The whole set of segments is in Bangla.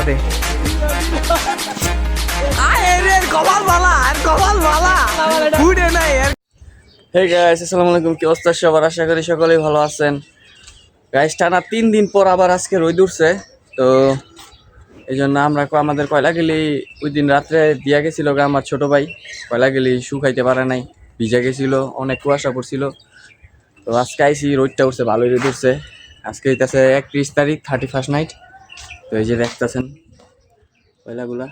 দে হে গাইস, আসসালামু আলাইকুম। কি অবস্থা সবার? আশা করি সকলেই ভালো আছেন। গাইস, টানা 3 দিন পর আবার আজকে রোদ উঠছে, তো এই জন্য আমরা আমাদের কয়লাগিলি ওই দিন রাত্রে দিয়া গেছিল আমার ছোট ভাই। কয়লাগিলি শুকাইতে পারে নাই, ভিজে গেছিল, অনেক কুয়াশা পড়ছিল। তো আজকে আইসি, রোদটা উঠছে, ভালোই রোদ উঠছে। আজকে হইতেছে 31 তারিখ, 31st নাইট। তো এই যে দেখতেছেন কয়লাগুলা,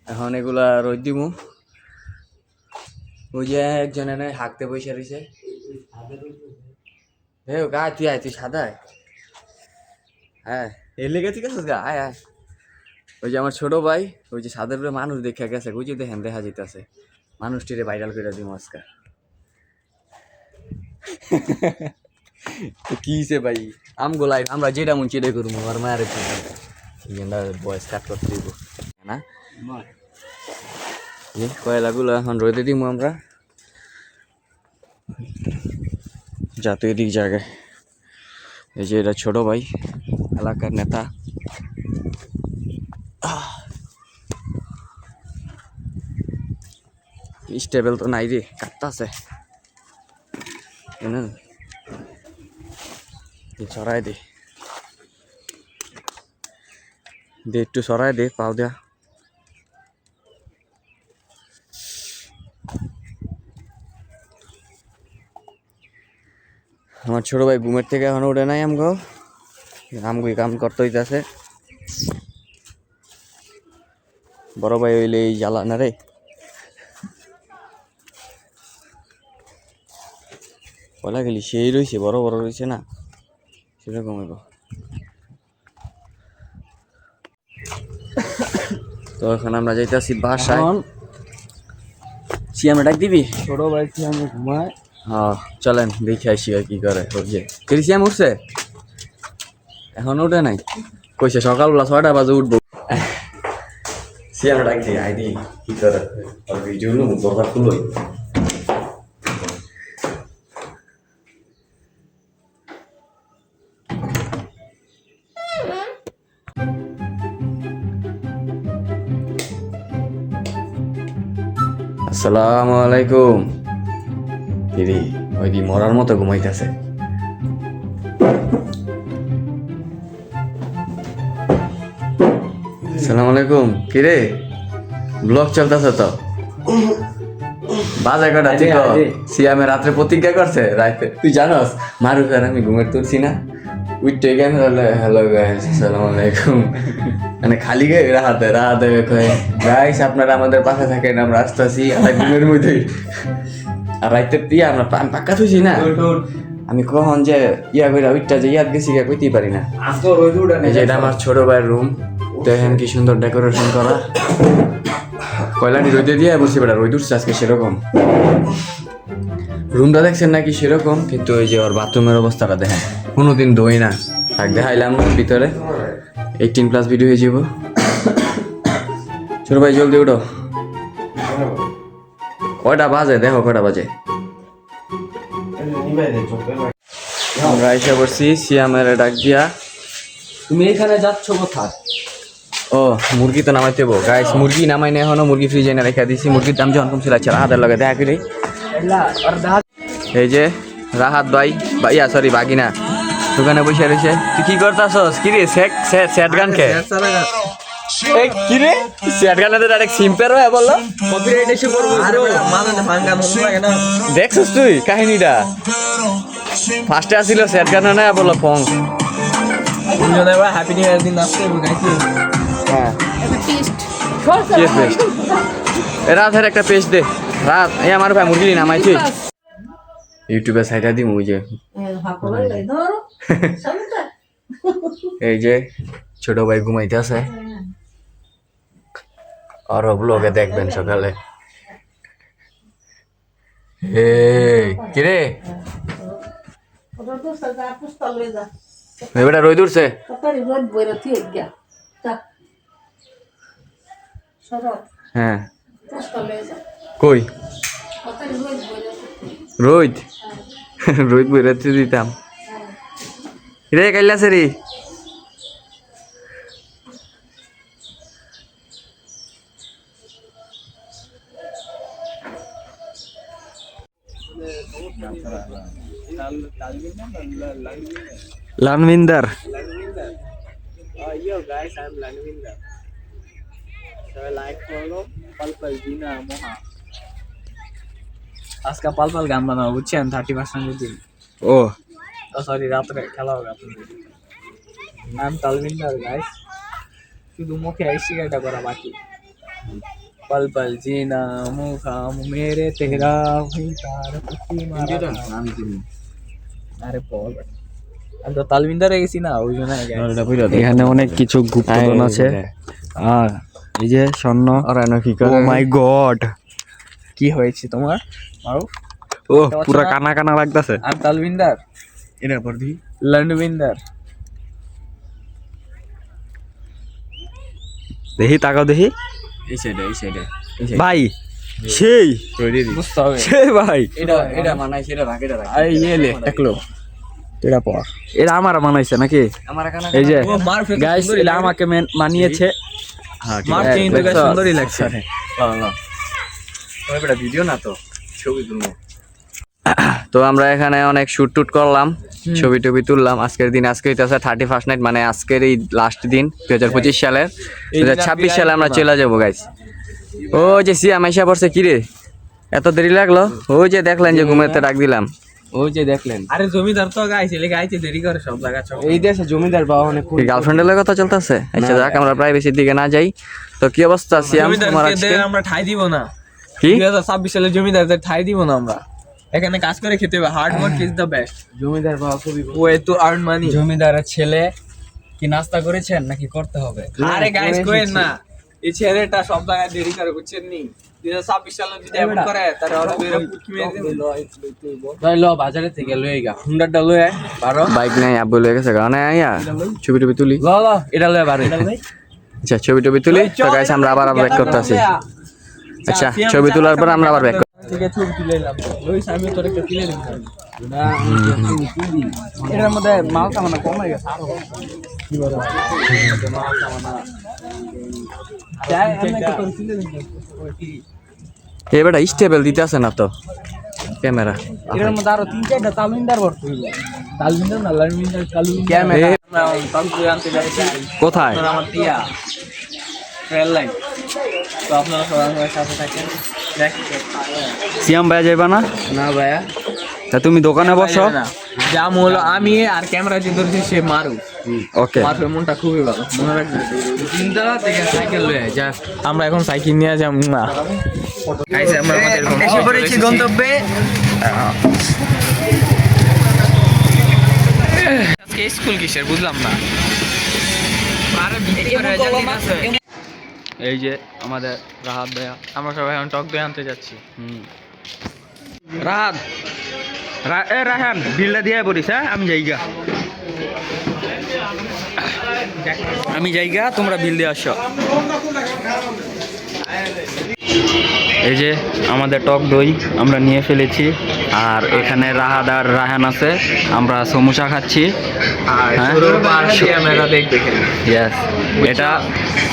এখন এগুলা রোদ দিমু। ওই যে একজনে হাঁকতে বসে রয়েছে। হে গা, তুই আয়, তুই সাদায়। হ্যাঁ, এর লেগে ঠিক আছে গা, আয় আয়। ওই যে আমার ছোট ভাই, ওই যে সাদের উপরে মানুষ দেখা গেছে, ওই যে দেখেন দেখা যেতেছে, মানুষটিরে ভাইরাল করে দিব আজকে। কি হইছে ভাই, আমগোলাই আমরা যেটা মন চেটে করবো, আমার মায়ের বয়স কাট করতে দিব না। কয়লাগুলো এখন রোদে দিব আমরা, যাতে এদিক জায়গায়। এই যে এটা ছোট ভাই, এলাকার নেতা। স্টেবল তো নাই রে, কাটতাছে। সরাই দে, একটু সরাই দে, পাও দেয়া। আমার ছোট ভাই ঘুমের থেকে এখন উঠে নাই, আমগো কাম করতে হইতেছে। বড় ভাই হইলে এই জ্বালা না রে। বলা গেলি সেই রয়েছে, বড় বড় রয়েছে না, সেরকম হইব। তো এখন আমরা যাইতেছি বাসায়। সিয়ামে ডাক দিবি? ছোট ভাই সিয়ামে ঘুমায়। হ্যাঁ, চলেন দেখে আসি আর কি করে। সিয়াম উঠছে? এখন উঠে নাই, কইছে সকালবেলা 6টা বাজে উঠবো। সিয়ামে ডাক দিই, আই দি কি করে ভিডিও নো দরজা খুলই। আসসালামু আলাইকুম। দিদি ওই দি মরার মতো ঘুমাইতেছে। আসসালামু আলাইকুম। কিরে, ব্লগ চলতেছে তো? বাজে কটা? ঠিক সিয়ামে রাত্রে প্রতিজ্ঞা করছে রাতে, তুই জানোস মারুফ আর আমি ঘুমের তুলছি না, উইটে গেম হ্যালো গাইস আসসালামু আলাইকুম, মানে খালি গায়ে রাহাতে কয় গাইস আপনারা আমাদের পাশে থাকেন, আমরা আসতেছি ঘুমের মধ্যেই। আর রাইতে দিয়ে আমরা পাক্কা থুইছি না, আমি কখন যে ইয়া করে উইটটা যে ইয়াদ গেছি কইতেই পারি না। এটা আমার ছোট ভাইয়ের রুম, দেখেন কি সুন্দর ডেকোরেশন করা। কয়লাটি রোদে দিয়ে বসে বেড়া, রোদ উঠছে আজকে সেরকম। রুমটা দেখছেন নাকি সেরকম, কিন্তু ওই যে ওর বাথরুমের অবস্থাটা দেখেন, কোনোদিন ধোই না। থাক দেখাইলাম ভিতরে 18+ ভিডিও হয়ে যাব। ছোট ভাই জলদি উঠো। কয়টা বাজে দেখো, কয়টা বাজে। আমরা এসে পড়ছি সিয়ামের ডাক দিয়া। তুমি এখানে যাচ্ছ কোথায়? ও মুরগি তো নামাইতে হবো গাইস, মুরগি নামাই না এখনো, মুরগি ফ্রিজে এনে রেখে দিছি। মুরগির দাম যখন কমছিল রাহাতের লগে দেখা করি। এই যে রাহাত ভাই, ইয়া সরি বাগিনা দোকানে বসে রয়েছে। তুই কি করতাছস? কি রে সেট গান খে কি রে? সেট গানে তো ডাইরেক্ট সিম্পের হয়ে বললো কপিরাইট ইস্যু করব ব্রো। দেখছস তুই কাহিনীটা? ফার্স্টে আসিল সেট গানে না বললো ফং। হ্যাপি নিউ ইয়ার দিন আসছে গাইছি। হ্যাঁ, রাতের একটা পেস্ট দে। রাত এই আমার ভাই মুরগি নামাইছি ইউটিউবে সাইডা দিম। ওই যে এই যে ছোট ভাই ঘুমাইতে আছে, আর ব্লগে দেখবেন সকালে। কিরে এবারে রোদ উঠছে? হ্যাঁ, কই রোদ? রোদ বইরাতে দিতাম রে কাইলা সেরি। লানविंदर Yo guys, I'm Lanvinder. So like follow Palpal Dina Moha. আজকে পালপাল গান বানাবো বুঝছেন 30% দিন ओ সরি রাত্রে খেলা হবে আপনাদের নাম তালবিন্দার গাইস শুধু মুখে সিগারেটটা করা বাকি पल पल जीना मुखाम मेरे तेरा हुई तार पति मारा আরে বল আমি তো তালবিন্দার হয়ে গেছি না ওই জন্য এখানে অনেক কিছু গুপ্তধন আছে আর এই যে স্বর্ণ আর এনো কি ও করে মাই গড কি হয়েছে তোমার মারুফ ও পুরা কানা কানা লাগতাছে আমি তালবিন্দার এর পর দি লন্ডবিন্দার দেখি তাকাও দেখি এই সাইডে ভাই সেই বুঝতে হবে সেই ভাই এটা মানাই সেটা রাখে রাখ আরে ইয়ে লে একলো এটা পর এটা আমার বানাইছে নাকি আমার কানা এই যে ও মারুফ একটু গাইস সুন্দরই এটা লাগে। আমাকে মানিয়েছে হ্যাঁ মারুফ কিন্তু গাইস সুন্দরই লাগছে ওই বড় ভিডিও না তো ছবি তুলবো তো আমরা এখানে অনেক শুট টুট করলাম ছবি টবি তুললাম আজকের দিন আজকে হইতেছে 31 নাইট মানে আজকের এই লাস্ট দিন 2025 সালের 2026 সালে আমরা চলে যাবো গাইস ও যে সিয়াম আইসা পড়ছে কি রে এত দেরি লাগলো ওই যে দেখলেন যে ঘুমাতে ডাক দিলাম ওই যে দেখলেন আরে জমিদার তো গাইছে লে গাইছে দেরি করে সব জায়গা এই দেশে জমিদার পাওয়া অনেক গার্লফ্রেন্ডের কথা চলতেছে আচ্ছা যাক আমরা প্রাইভেসির দিকে না যাই তো কি অবস্থা সিয়াম তোমার আজকে আমরা ঠাই দিব না কি 2026 সালে জমিদারদের ঠাই দিব না আমরা এখানে কাজ করে খেতে হবে hard work is the best জমিদার বাবা খুবই ওয়ে টু আর্ন মানি জমিদারের ছেলে কি নাস্তা করেছেন নাকি করতে হবে আরে গাইস কোয়েন না এই ছেলেটা সব জায়গায় দেরি করে বুঝছেন নি 2026 সালে যদি এমন করে তাহলে ওরা বেরো পুটকি মেরে দেবে তাই লো বাজারে থেকে লয়ে গা হুন্ডারটা লয়ে আয় পারো বাইক নাই আব্বু লয়ে গেছে কারণ আইয়া ছবি টবি তুলি ল ল এটা লয়ে বারে আচ্ছা ছবি টবি তুলি তো গাইস আমরা আবার ব্যাক করতেছি আচ্ছা ছবি তোলার পর আমরা আবার ব্যাক ঠিক আছে ছবি তুলে নিলাম লইস আমি তোর একটা তুলে নিলাম এটার মধ্যে মাল সামানা কম হয়ে গেছে আরো কি বড় মাল সামানা যাই আমি একটা করে তুলে নিলাম এবারে স্টেবল দিতে আছে না তো ক্যামেরা এটার মধ্যে আরো 3-4টা তালবিন্দার ভর্তি হইল তালবিন্দার না লালবিন্দার তালবিন্দার ক্যামেরা তালবিন্দার আনতে যাচ্ছি কোথায় আমার টিয়া ট্রেল লাইন তো আপনারা সবাই আমার সাথে থাকেন সিয়াম ভাই যাইবা না না ভাইয়া তা তুমি দোকানে বসো যা হলো আমি আর ক্যামেরা যে ধরছি সে মারু ওকে মারুফের মনটা খুবই ভালো মনে রাখবেন তিনতলা থেকে সাইকেল লয়ে যা আমরা এখন সাইকেল নিয়ে যাব না গাইস আমরা আমাদের এসে পড়েছি গন্তব্যে আজকে স্কুল কিসের বুঝলাম না এই যে আমাদের রাহাত ভাইয়া আমরা সবাই এখন টক দই আনতে যাচ্ছি রাহাত এ রাহান বিলটা দিয়ে পড়িস হ্যাঁ আমি যাইগা তোমরা বিল দিয়ে আসো এই যে আমাদের টক দই আমরা নিয়ে ফেলেছি আর এখানে রাহাত আর রাহান আছে আমরা সমোসা খাচ্ছি হ্যাঁ ক্যামেরা দেখবে ইয়েস এটা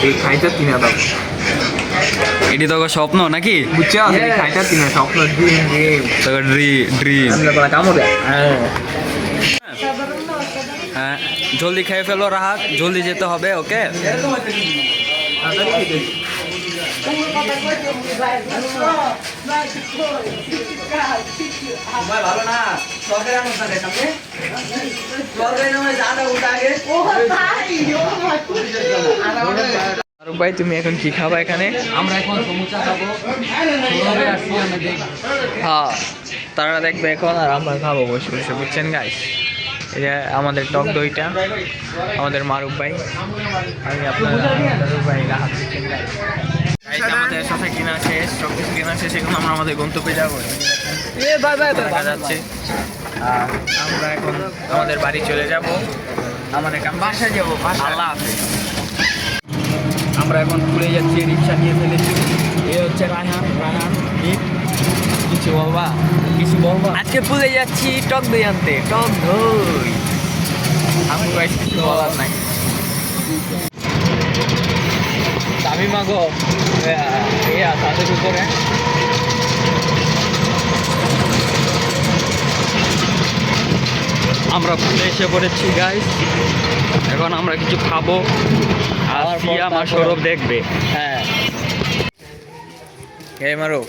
এই খাইতে কিনা দাও এটি তো স্বপ্ন নাকি বুঝছো এই খাইতে কিনা স্বপ্ন ড্রিম ড্রিম আমরা বলা কামড়ে হ্যাঁ জলদি খেয়ে ফেলো রাহাত জলদি যেতে হবে ওকে আরো ভাই তুমি এখন কি খাবা এখানে আমরা এখন সমুচা খাবো হ্যাঁ তারা দেখবে এখন আর আমরা খাবো বসে বসে বুঝছেন গাইস এই যে আমাদের টক দইটা আমাদের মারুফ ভাই আমি আপনার মারুফ ভাই রাহাত দিচ্ছেন গাইস আমাদের সাথে কিনা শেষ সব কিছু কেনা শেষ এখন আমরা আমাদের গন্তব্যে যাবো দেখা যাচ্ছে আর আমরা এখন আমাদের বাড়ি চলে যাব আমাদের বাসায় যাবো আল্লাহ হাফেজ আমরা এখন ঘুরে যাচ্ছি রিক্সা নিয়ে ফেলেছি এই হচ্ছে রায়হান কিছু বলবা আজকে পুজো যাচ্ছি টক দই আনতে টক দই আমি গাইস কিছু বলার নাই দামি মাগো তাদের উপরে আমরা পুলে এসে পড়েছি গাইস, এখন আমরা কিছু খাবো আর খাওয়ার পর আমার তারপর- সৌরভ দেখবে। হ্যাঁ এই মারো,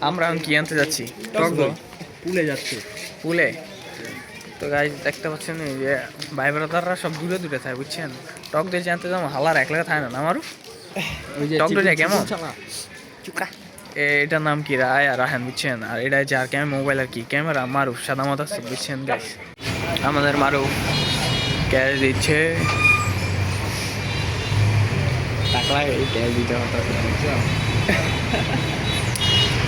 আমরা এখন কি আনতে যাচ্ছি? টক দই পুলে যাচ্ছে। পুলে। তো গাইজ দেখতে পাচ্ছেন এই যে ভাই ব্রাদাররা সব দূরে দূরে থাকে বুঝছেন। টক দই জানতে যাবো হালার একলা থাকে না আমারও। টক দইটা কেমন? এটার নাম কি? রায় আর রাহান বুঝছেন। আর এটা যে আর মোবাইল আর কি ক্যামেরা মারুফ সাদা মত আছে বুঝছেন গাইজ। আমাদের মারুফ ক্যাশ দিচ্ছে, ক্যাশ দিতে হতো।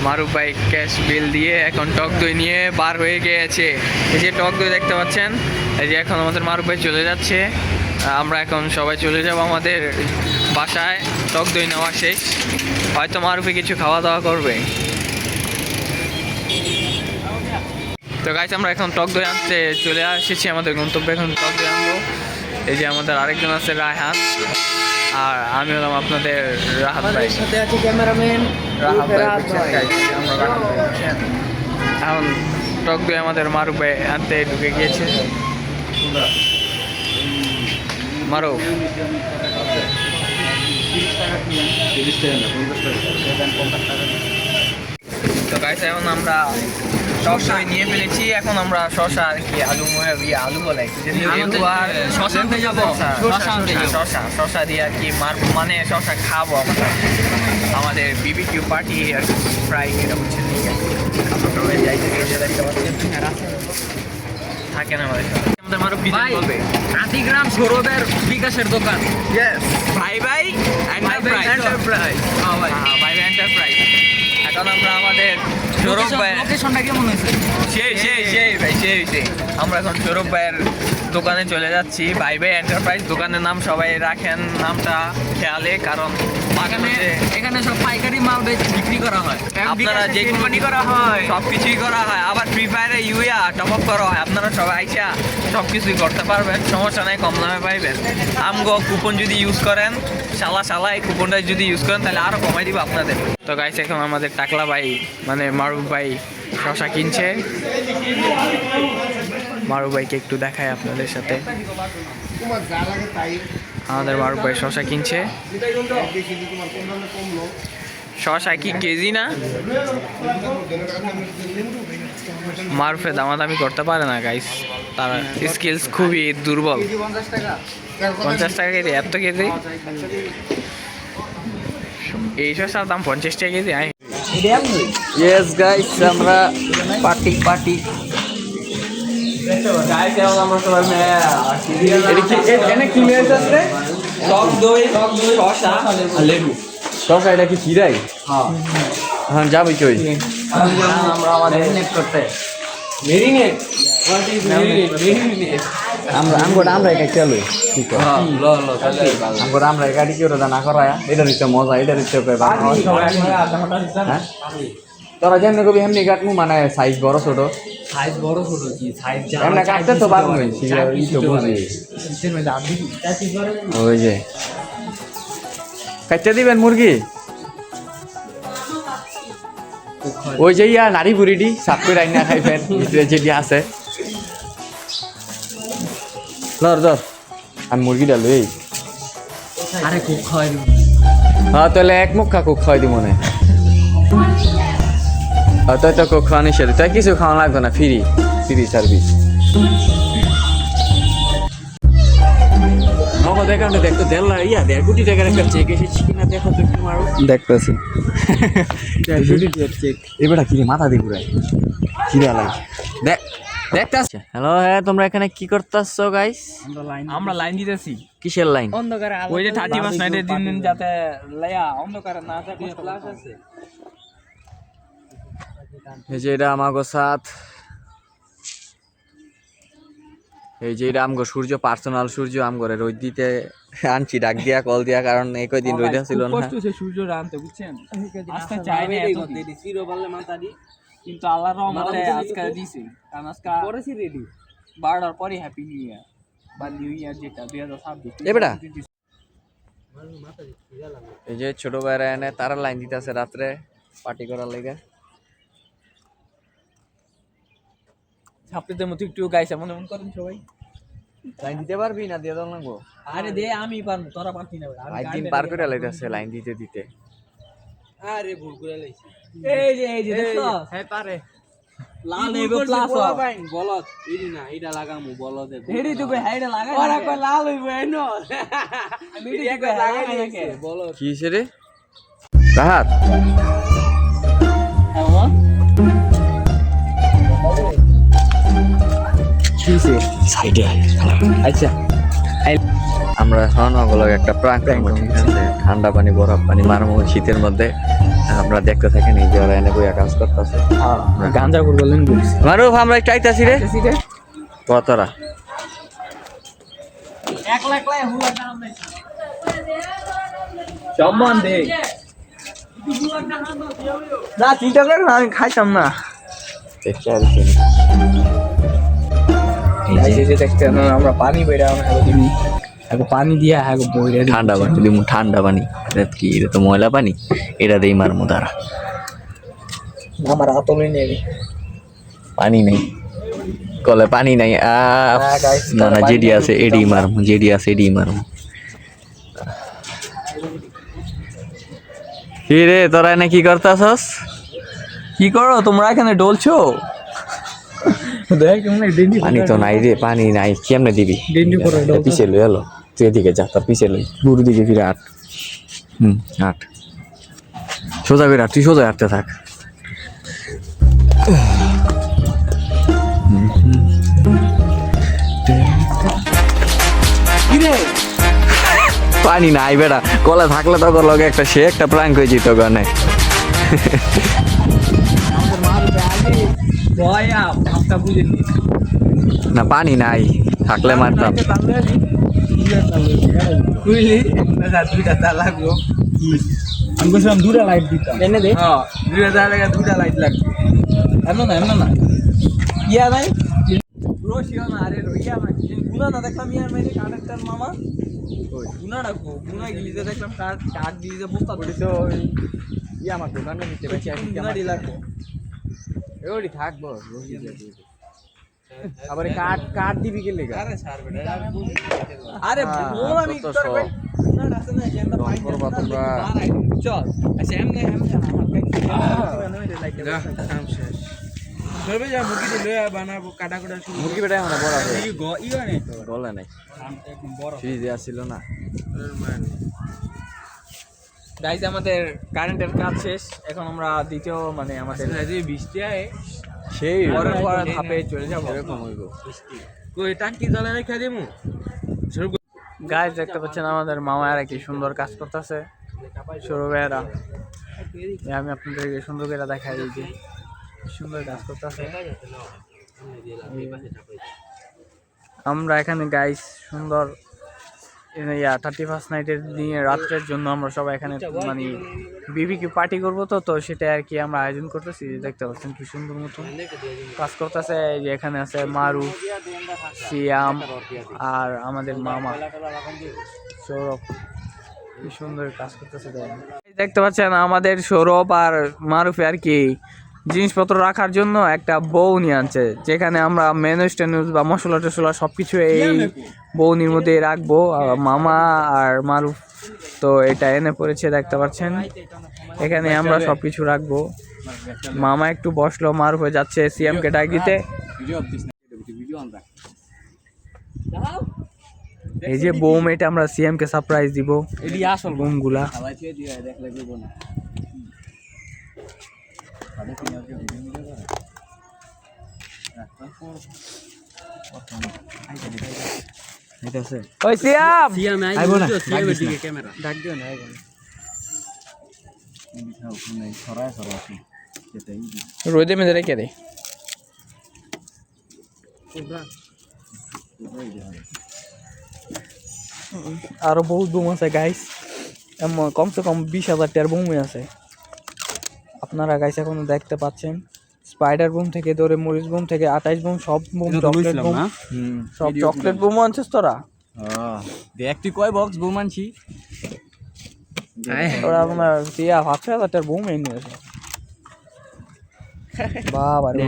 মারুফ ভাই ক্যাশ বিল দিয়ে এখন টক দই নিয়ে বার হয়ে গিয়েছে। এই যে টক দই দেখতে পাচ্ছেন, এই যে এখন আমাদের মারুফ ভাই চলে যাচ্ছে। আমরা এখন সবাই চলে যাব আমাদের বাসায়। টক দই নেওয়া শেষ, হয়তো মারুফে কিছু খাওয়া দাওয়া করবে। তো গাইস আমরা এখন টক দই আনতে চলে এসেছি আমাদের গন্তব্যে। এখন টক দই আনবো। এই যে আমাদের আরেকজন আছে রায়হান, আর আমি হলাম আপনাদের রাহাত ভাই। সাথে আছে ক্যামেরাম্যান রাহাত ভাই বুঝছেন guys, আমরা রাহাত ভাই বুঝছেন। এখন টক দই আমাদের মারুফ ভাই আনতে ঢুকে গিয়েছে। মারুফ তো গাইস এখন আমরা টক দই নিয়ে ফেলেছি। এখন আমরা শশা আর কি আলু আলু বলে শশা আনতে যাবো, শশা আনতে যাবো। শশা দিয়ে আর কি মানে শশা খাবো আমরা। আমাদের বিবিকিউ পার্টি আর কি ফ্রাই এটা বুঝছেন। আমরা সবাই যাই থেকে এসে দেখতে পাচ্ছেন থাকেন আমাদের সাথে। আমাদের মারুফ ভাই, বলবে আদিগ্রাম সৌরভের বিকাশের দোকান। ভাই ভাই এন্টারপ্রাইজ। ভাই ভাই এন্টারপ্রাইজ। এখন আমরা আমাদের সৌরভ ভাই লোকেশনটা কেমন হয়েছে? সেই ভাই সেই আমরা এখন সৌরভ ভাইয়ের দোকানে চলে যাচ্ছি। ভাই ভাই এন্টারপ্রাইজ দোকানের নাম সবাই রাখেন নামটা খেয়ালে, কারণ এখানে সব পাইকারি মাল বিক্রি করা হয়। আপনারা যে কোম্পানি করা হয় সব কিছুই করা হয়। আবার ফ্রি ফায়ারে ইউয়া টপ আপ করা হয়। আপনারা সবাই আইসা সব কিছুই করতে পারবেন, সমস্যা নাই, কম দামে পাইবেন। আমগো কুপন যদি ইউজ করেন, শালা এই কুপনটা যদি ইউজ করেন তাহলে আরো কমাই দিব আপনাদের। তো গাইস এখন আমাদের টাকলা ভাই মানে মারুফ ভাই শশা কিনছে। মারুফ ভাইকে একটু দেখায় আপনাদের সাথে। আমাদের মারুফ ভাই শশা কিনছে। শশা কি কেজি না? মারুফে দামাদামি করতে পারে না গাইস, তার স্কিলস খুবই দুর্বল। 50 টাকা কেজি, এত কেজি? এই শসার দাম 50 টাকা কেজি। ইয়েস গাইস, আমরা পার্টি টক দই শসা লেবু। শশা এটা কি চিরাই? হ্যাঁ যাবি কই? আমরা আমাদের করতে মেরিনেট আমরা একা চলো ঠিক আছে। আমরা গাড়ি কি ওরা না করা এটা দিতে মজা, এটা দিতে হ্যাঁ তোরা যেমনি কবি এমনি কাটমু, মানে সাইজ বড় ছোট কি সাইজ এমনি কাটতে তো পারবো ওই যে কাটতে দিবেন মুরগি। ওই যে ইয়া নারী বুড়িটি সাপ করে রান্না খাইবেন ভিতরে যেটি আছে। ধর আমি মুরগিটা লই। আরে খুব খাওয়াই দিব। হ্যাঁ তাহলে এক মুখ কুক খাওয়াই দি মনে। তুই তো কুক খাওয়া নিষেধ, তুই কিছু খাওয়া লাগবে না, ফ্রি সার্ভিস। দেখতো ইয়া 1.5 কোটি টাকার একটা চেক এসেছি কিনা দেখো তো একটু মারো। দেখতেছি 1.5 কোটি টাকার চেক। এবারে কি মাথা দি পুরাই কিরা লাগে দেখতে। হ্যালো হ্যাঁ, তোমরা এখানে কি করতেছো গাইস? আমরা লাইন দিতেছি। কিসের লাইন? অন্ধকারে ওই যে 31 নাইটের দিন যাতে লাইয়া অন্ধকারে না থাকে। ফ্ল্যাশ আছে। এই যে এটা আমাগো সাথ, এই যে এটা আমগো সূর্য, পার্সোনাল সূর্য। আমগরে রোদ দিতে আনছি ডাক দিয়া কল দিয়া, কারণ এই কয়দিন রোদ ছিল না। কষ্ট হচ্ছে সূর্য আনতে বুঝছেন। আজকে চাই না এত জিরো বললে মাথা দি, কিন্তু আল্লাহর রহমতে আজকে দিছি। কারণ আজকে পরেছি রেডি 12টার পরে হ্যাপি নিউ ইয়ার বা নিউ ইয়ার যেটা 2026। এ বেটা এই যে ছোট ভাইরা এনে তারা লাইন দিতে আছে রাত্রে পার্টি করার লেগে। ছাত্রীদের মতো একটু গাইছে মনে মন করেন সবাই। লাইন দিতে পারবি না দিয়ে দাও লাগবো আরে দে আমি পারবো তোরা পারতি না ভাই। আমি দিন পার করে লাইতেছে লাইন দিতে দিতে আরে ভুল করে লাইছি। এই যে দেখছো হ্যাঁ পারে লাল হইব প্লাস বলত ইডি না এটা লাগামু বলতে হেডি তো কই হাইডা লাগাই ওরা কই লাল হইব এনো আমি এডি কই লাগাই নাকি বলত কি হইছে রে রাহাত সাইডে আচ্ছা আমরা স্বর্ণগলক একটা প্রাঙ্ক ঠান্ডা পানি বরফ পানি মারমু শীতের মধ্যে আমরা দেখতে থাকি নি যে ওরা এনে বইয়া কাজ করতেছে গাঞ্জা করে বললেন বলছি মারুফ আমরা একটু আইতাছি রে কতরা একলা একলা হুলা দাম নাই সম্মান দে না চিন্তা করেন না আমি খাইতাম না দেখতে আসছি এই যে দেখতেন আমরা পানি বেড়া আমরা দিবি এখন পানি দিয়া হ্যাঁ বইরে ঠান্ডা পানি দিমু ঠান্ডা পানি এটা কি এটা তো ময়লা পানি এটা দেই মারমু দাঁড়া আমার আতলে নেই পানি নেই কলে পানি নাই না না যেডি আছে এডি মারমু যেডি আছে এডি মারমু কি রে তোরা এনে কি করতাছস কি করো তোমরা এখানে ডলছো দেখ কেমন ডেন্ডি পানি তো নাই রে পানি নাই কেমনে দিবি ডেন্ডি করে দাও পিছে লই এলো তুই এদিকে যা তার পিছে লই গুরু দিকে ফিরে আট আট সোজা করে আট তুই সোজা হাঁটতে থাক পানি নাই বেটা কলা থাকলে তো লগে একটা সে একটা প্রাঙ্ক হয়ে যেত গানে ভয়া ভাবটা বুঝে নি না পানি নাই থাকলে মারতাম বুঝলি না দুইটা তা লাগলো আমি বলছিলাম দুটা লাইট দিতাম এনে দে হ্যাঁ দুইটা তা লাগা দুটা লাইট লাগবে এমন না ইয়া নাই রোশিও না আরে রইয়া না গুনা না দেখলাম ইয়ার মাইরে কানেক্টর মামা গুনা রাখো গুনা গিলিতে দেখলাম কাট গিলিতে বস্তা তো ইয়া আমার দোকানে নিতে বেশি আসি গুনা দি লাগবো ওই থাকবো আবার কাট কাট দিবি কে লেগা আরে ছাড় বেটা আরে বল আমি তো তোর ভাই গুনা আছে না কেনটা পাই করবা তোমরা চল আচ্ছা এমনে ধরবে যা মুরগি দিয়ে লয়া বানাবো কাটা কাটা শুরু মুরগি বেটা আমরা বড় আছে ই হয় নাই তো গলে নাই একদম বড় ফ্রিজে আসছিল না গাইজ আমাদের কারেন্টের কাজ শেষ এখন আমরা দ্বিতীয় মানে আমাদের যে বৃষ্টি আয় সেই পরের ধাপে চলে যাবো এরকম হইব কই টাঙ্কি জলে রেখে দিমু গাইজ দেখতে পাচ্ছেন আমাদের মামা আর কি সুন্দর কাজ করতেছে সরু ভাইয়েরা আমি আপনাদেরকে সুন্দর করে দেখাই এই যে সুন্দর কাজ করতেছে আমরা এখানে গাইজ সুন্দর 31st নাইটের দিনে রাত্রের জন্য আমরা সবাই এখানে মানে বিবিকিউ পার্টি করবো তো সেটা আর কি আমরা আয়োজন করতেছি দেখতে পাচ্ছেন কি সুন্দর মতো কাজ করতেছে এই যে এখানে আছে মারু সিয়াম আর আমাদের মামা সৌরভ কি সুন্দর কাজ করতেছে দেখতে পাচ্ছেন আমাদের সৌরভ আর মারুফে আর কি জিনিসপত্র রাখার জন্য একটা বউ নিয়ে আনছে যেখানে আমরা মেনুস টেনুস বা মশলা টশলা সব কিছু এই বউনির মধ্যে রাখবো মামা আর মারুফ তো এটা এনে পড়েছে দেখতে পাচ্ছেন এখানে আমরা সব কিছু রাখবো মামা একটু বসলো মারুফ হয়ে যাচ্ছে সিএমকে ডাক দিতে এই যে বোম এটা আমরা সিএমকে সারপ্রাইজ দিব এডি আসল বোমগুলা ওই সিয়াম সিয়াম আইবো না সিয়ামের দিকে ক্যামেরা ডাক দিও না আইবো না রোদে মেজে রেখে দে আরো বহুত বোম আছে গাইস কমসে কম 20,000 টাকার বোমই আছে আপনারা গাইস এখন দেখতে পাচ্ছেন স্পাইডার বোম থেকে ধরে মরিচ বোম থেকে 28 বোম সব বোম চকলেট বোম সব চকলেট বোম আনছিস তোরা দেখ তুই কয় বক্স বোম আনছি ওরা আপনার 5,000 টাকার বোম এনে আছে বাবা রে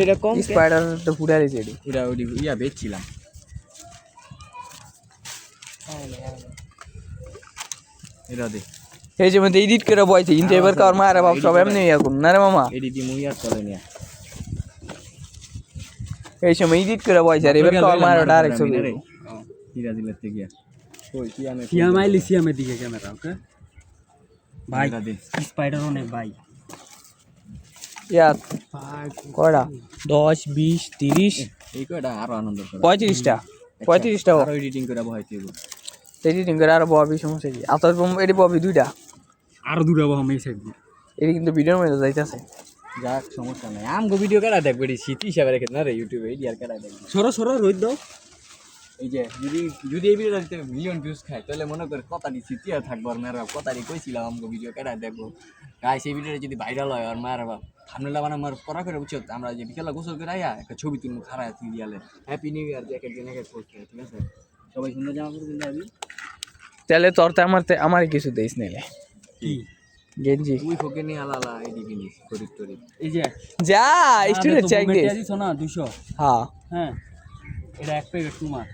এটা কম স্পাইডার তো পুরা দিছে এটি ওটা ওই ইয়া বেচছিলাম এটা দে এই যে মধ্যে এডিট করে বইছে কিন্তু এবার কার মারা বাপ সব এমনি এখন না রে মামা এডি দি মুই আর চলে নিয়া এই সময় এডিট করে বইছে আর এবার কার মারা ডাইরেক্ট ছবি হিরা দিলে তে গিয়া কই কি আমি সিয়াম আইলি সিয়ামের দিকে ক্যামেরা ওকে ভাই এটা দে স্পাইডার অনেক ভাই ইয়া কয়টা 10 20 30 এই কয়টা আরো আনন্দ করে 35টা 35টা আরো এডিটিং করে বহাইতে হবে এডিটিং করে আর ববি সমস্যা কি আতার এডি ববি দুইটা আর দূরাবো আমি এই সাইড এডি কিন্তু ভিডিওর মধ্যে যাইতাছে যাক সমস্যা নাই আমগো ভিডিও কেডা দেখবে এডি স্মৃতি হিসাবে রেখে না রে ইউটিউবে এডি আর কেডা দেখবে সরো সরো রোদ দাও এই যে যদি এই ভিডিওটা মিলিয়ন ভিউজ খায় তাহলে মনে করে কথাটি স্মৃতি আর থাকবো আর মেয়েরা কথাটি কইছিলাম আমগো ভিডিও কেডা দেখবো গাইস এই ভিডিওটা যদি ভাইরাল হয় আর মায়ের বাপ থামনেলা বানা আমার পড়া করে বুঝছো আমরা যে বিকেলে গোসল করে আইয়া একটা ছবি তুলবো খারাপ সিরিয়ালে হ্যাপি নিউ ইয়ার এক একজন এক এক পোস্ট করে ঠিক আছে সবাই সুন্দর জামা কাপড় কিনতে যাবি তাহলে তোর তো আমার কিছু দেইস নাইলে কি গেঞ্জি তুই ফোকে নিয়ে আলালা এডি কিনিস গরিব টরিব এই যে যা স্টুডেন্ট চেক দে দিছো না 200 হ্যাঁ হ্যাঁ এটা এক প্যাকেট তোমার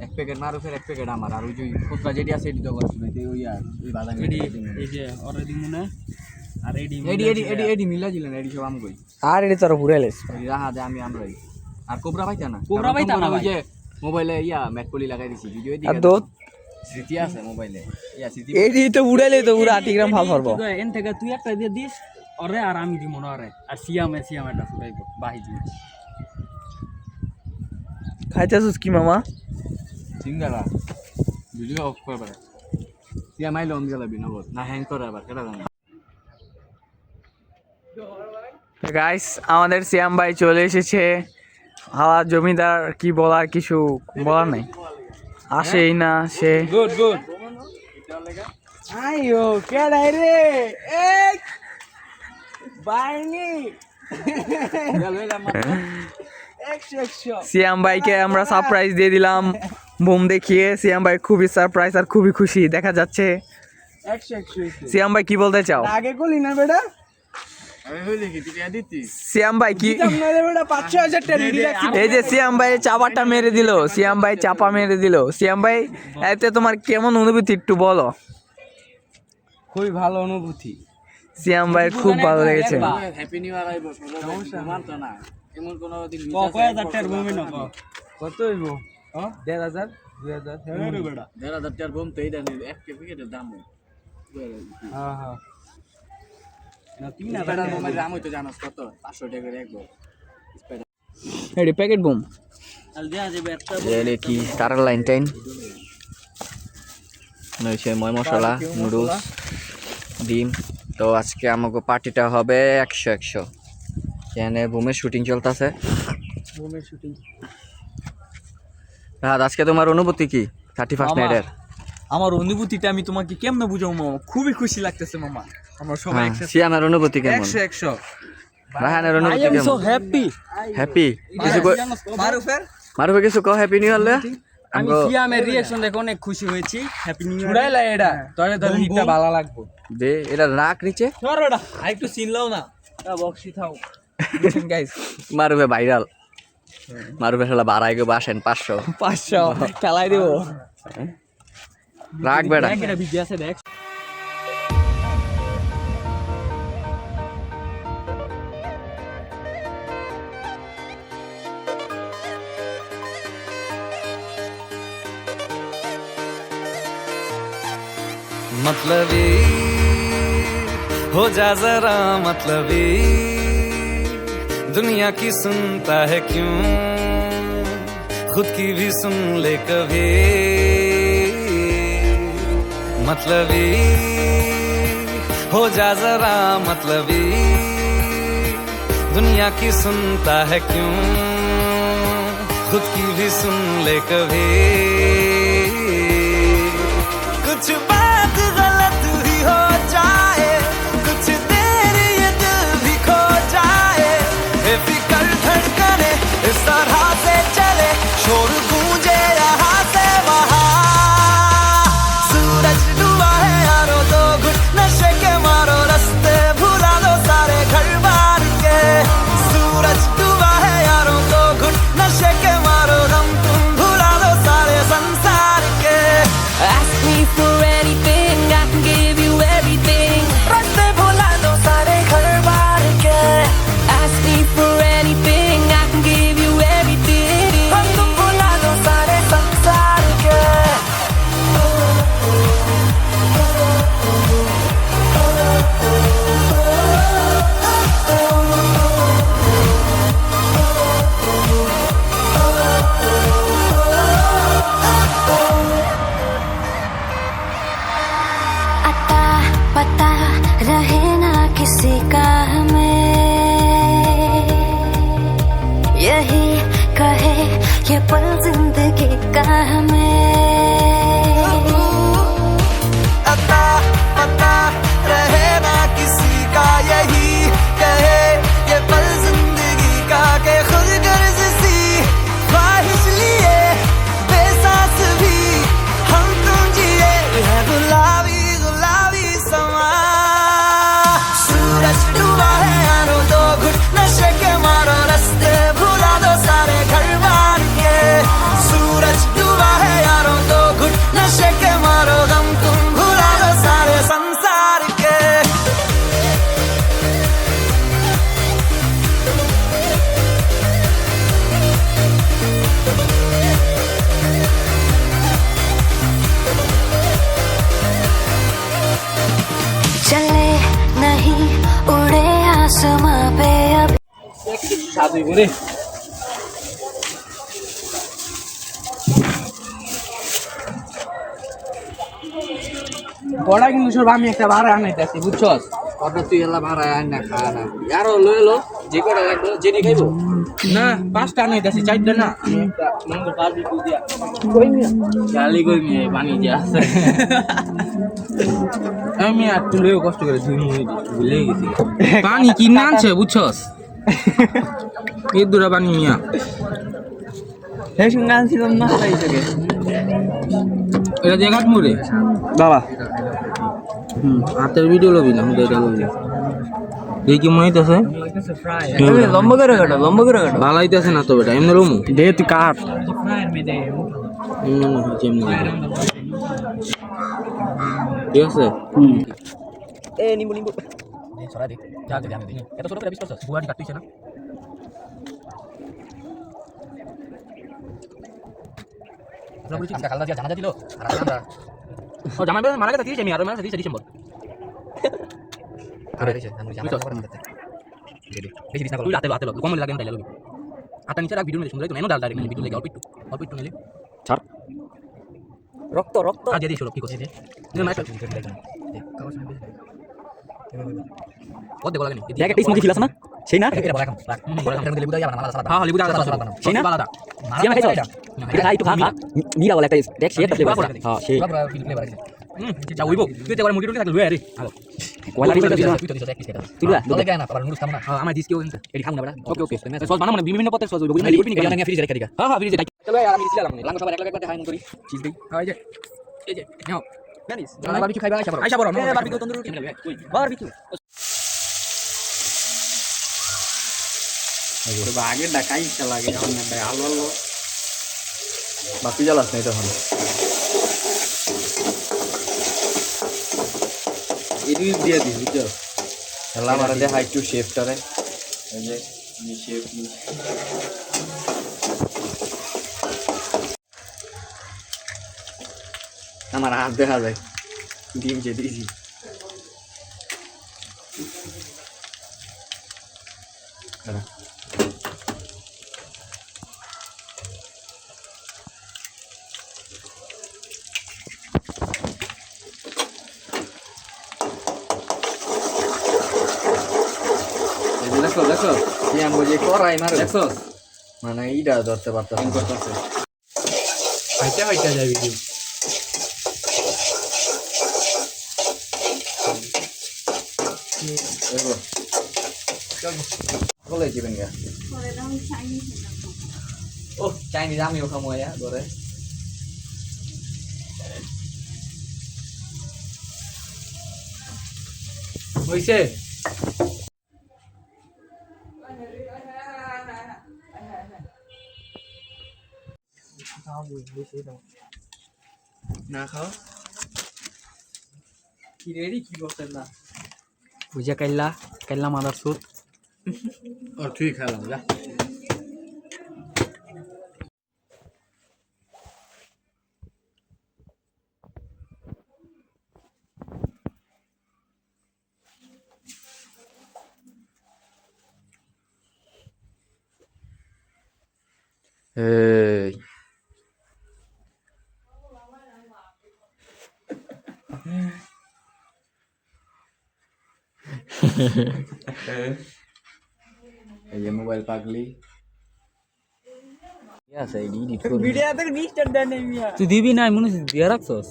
এক প্যাকেট মারুফের এক প্যাকেট আমার আর ওই যে খুচরা যেটি আছে এটি তো করছি না ওই আর ওই বাদামি এডি এই যে অলরেডি মনে আর এডি এডি এডি এডি এডি মিলা দিলেন এডি সব আমি কই আর এডি তোর পুরাইলেস এই রাহা দে আমি আমরাই আর কোবরা পাইতা না কোবরা পাইতা না ওই যে মোবাইলে ইয়া ম্যাটপলি লাগাই দিছি ভিডিও আর দিকে দোত স্মৃতি আছে মোবাইলে ইয়া স্মৃতি এডি তো উড়াইলে তো পুরা 8 গ্রাম ফাল পারবো এন থেকে তুই একটা দিয়ে দিস ওরে আর আমি দিব না ওরে আর সিয়াম এটা ফুটাইবো বাহি জিনিস খাইতেছিস কি মামা সিঙ্গারা ভিডিও অফ করবা ইয়া মাইলে অন গেলা বিনা বল না হ্যাং করে আবার কেডা জানে গাইস আমাদের সিয়াম ভাই চলে এসেছে হাওয়া জমিদার কি বলার কিছু বলার নাই আসেই না সে গুড গুড আইও কেডাই রে এই বাইনি 100 সিয়াম ভাইকে আমরা সারপ্রাইজ দিয়ে দিলাম বুম দেখিয়ে সিয়াম ভাই খুবই সারপ্রাইজ আর খুবই খুশি দেখা যাচ্ছে 100 সিয়াম ভাই কি বলতে চাও আগে কলি না বেটা আমি হইলে কি তুই দিতি সিয়াম ভাই কি আপনাদের বেটা 5-6000 টাকা রেডি রাখছি এই যে সিয়াম ভাই চাপাটা মেরে দিল সিয়াম ভাই চাপা মেরে দিল সিয়াম ভাই এতে তোমার কেমন অনুভূতি একটু বলো খুবই ভালো অনুভূতি সিয়াম ভাই খুব ভালো লেগেছে হ্যাপি নিউ ইয়ার আইবো সমস্যা মানতো না এমন কোন দিন কয় হাজার টাকার বমি না কত হইব 1,500 2,000 হ্যাঁ রে বেটা 1,000 টাকার বোম তো এইটা নেই এক প্যাকেটের দাম হ্যাঁ হ্যাঁ না 3000 টাকার বোমের দাম হইতো জানোস কত 500 টাকা করে একবার এডি প্যাকেট বুম আর দেয়া যাবে একটা এলে কি কারার লাইন টাইন নইছে ময় মশলা নুডলস ডিম তো আজকে আমাকে পার্টিটা হবে 100 এখানে বুমের শুটিং চলতেছে বুমের শুটিং হ্যাঁ আজকে তোমার অনুভূতি কি 31 নাইটের আমার অনুভূতিটা আমি তোমাকে কেমনে বুঝাবো মামা খুবই খুশি লাগতেছে মামা আমরা সবাই একসাথে সিয়ামের অনুভূতি কেমন 100 রাহানের অনুভূতি কেমন হ্যাপি হ্যাপি কিছু মারুফে কিছু কো হ্যাপি নিউ ইয়ার আমি সিয়ামের রিঅ্যাকশন দেখে অনেক খুশি হয়েছি হ্যাপি নিউ ইয়ার উড়াইলা এটা তোরে তোরে হিটটা ভালো লাগবো দে এটা রাখ নিচে সর বেটা আর একটু চিনলাও না বক্সি থাও গাইস মারুফে ভাইরাল মারুফে শালা বাড়াই গো বাসেন 500 500 খেলাই দেব রাখ বেটা দেখ এটা ভিডিও আছে দেখ मतलबी हो जा जरा मतलबी दुनिया की सुनता है क्यों खुद की भी सुन ले कभी मतलबी हो जा जरा मतलबी दुनिया की सुनता है क्यों खुद की भी सुन ले कभी कुछ बात गलत ही हो जाए कुछ देर ये दिल भी खो जाए बेफिक्र धड़कने इस तरह से चले शोर गूंजे यहाँ से वहाँ सूरज डूबा है यारो दो घुट नशे के मारो रास्ते भुला दो सारे घर बार के किसी का हमें यही कहे ये पल जिंदगी का हमें अता पता रहे ना किसी का यही कहे ये पल जिंदगी का के खुद गर्ज सी ख्वाहिश लिए बेसास भी हम तुम जिए है गुलाबी गुलाबी समा सूरज डूबा है यारो दो घुट नशे के मारो रास्ते भुला दो सारे घर बार के सूरज डूबा है यारो दो घुट नशे के मारो गम तुम भुला दो सारे संसार के चले नहीं उड़े आसमां पे अब সাধুই করে বড়া কিন্তু সব আমি একটা ভাড়া আনাইতেছি বুঝছস কটা তুই এলা ভাড়া আন না খা না আরো লই লো যে কটা লাগবে যেটি খাইবো না 5টা আনাইতেছি 4টা না আমি একটা মঙ্গল বারবিকিউ দিয়া কই মিয়া গালি কই মিয়া পানি দিয়া আছে আমি আর তুলেও কষ্ট করে 2 মিনিট ভুলে গেছি পানি কি নানছে বুঝছস এই দুরা পানি মিয়া সেই সঙ্গে আনছিলাম না তাই থেকে এটা জায়গা মুরে বাবা হাতের ভিডিও লবি না আমাদের এটা লবি এই কি মনে হইতাছে লম্বা করে কাটো ভালো হইতাছে না তো বেটা এমনি লমু দে তুই কাট এমনি হচ্ছে এমনি ঠিক আছে ছড়া দে যা দে জানে দে এত ছোট করে বিশ করছস বুয়াটি কাটতিছে না আমরা বলছি আমরা কালদা দিয়া জানা দিল আর আমরা ও জামাই ভাই মারা গেছে 30 আমি আর মারা 30 ডিসেম্বর আরে রেছে আমরা জানা করে করতে দে দে বেশি দিস না তুই রাতে কম লাগে না তাইলে লবি আটা নিচে রাখ ভিডিও নিলে সুন্দর তো এনো ডাল ডাইরেক্ট ভিডিও লাগে অল্প একটু নিলে ছাড় রক্ত আজ দিয়ে সরব কি করছিস নে মাইক ও দেখো লাগে নি দেখ একটা স্মোকি খিলাছ না সেই না এটা বলা এখন রাখ বলা এখন লেবু দাও না মালা সাদা হ্যাঁ লেবু দাও সেই না বালাদা সিয়াম খাইছ এটা খাই একটু খা নিরা বলে একটা দেখ সে একটা ফ্লেভার হ্যাঁ সেই পুরো ফিল ফ্লেভার আছে যা হইব তুই তো একবার মুরগি টুকি থাকলে লই আরে হ্যালো কয়লা দিছ তুই তো দিছ এক পিস কেটে তুই লা বলে কেন আবার নুডলস খাম না হ্যাঁ আমার দিস কেউ কিন্তু এডি খাম না বড়া ওকে ওকে সস বানাবো না বিভিন্ন পথে সস হইব এটা না ফ্রিজে রেখে দিগা হ্যাঁ হ্যাঁ ফ্রিজে চলো আর আমি দিছিলাম লাঙ্গ সবার এক লাখ একবার হাই মন করি চিজ দেই হ্যাঁ এই যে নাও জানিস আমরা বারবিকিউ খাইবা আইসা আইসা বড় বারবিকিউ তন্দুরি রুটি বারবিকিউ আগে ডাকাই ইচ্ছা লাগে এখন আলো আলো বাতি জ্বালাস নাই তখন এডি দিয়ে দিস বুঝছো খেলা মারা দেখা একটু শেপ করে এই যে শেপ আমার হাত দেখা যায় ডিম যে দিয়েছি দেখো দেখো আমি যে করাই মারে দেখো মানে এইটা ধরতে পারতাম করতেছে হাইটা হাইটা যাই ভিডিও দেখো বলে দিবেন গা ও চাইনিজ আমিও খামো আয়া ঘরে হইছে না খাও কি রেডি কি করতেন না বুঝা কাইলা মাদার সুট আর তুই খেলাম যা এই এই যে মোবাইল পাগলি আছে এডিট ভিডিও তো ডিস্টার্ব দেন নাই মিয়া তুই দিবি না মনে হচ্ছে দিয়া রাখছস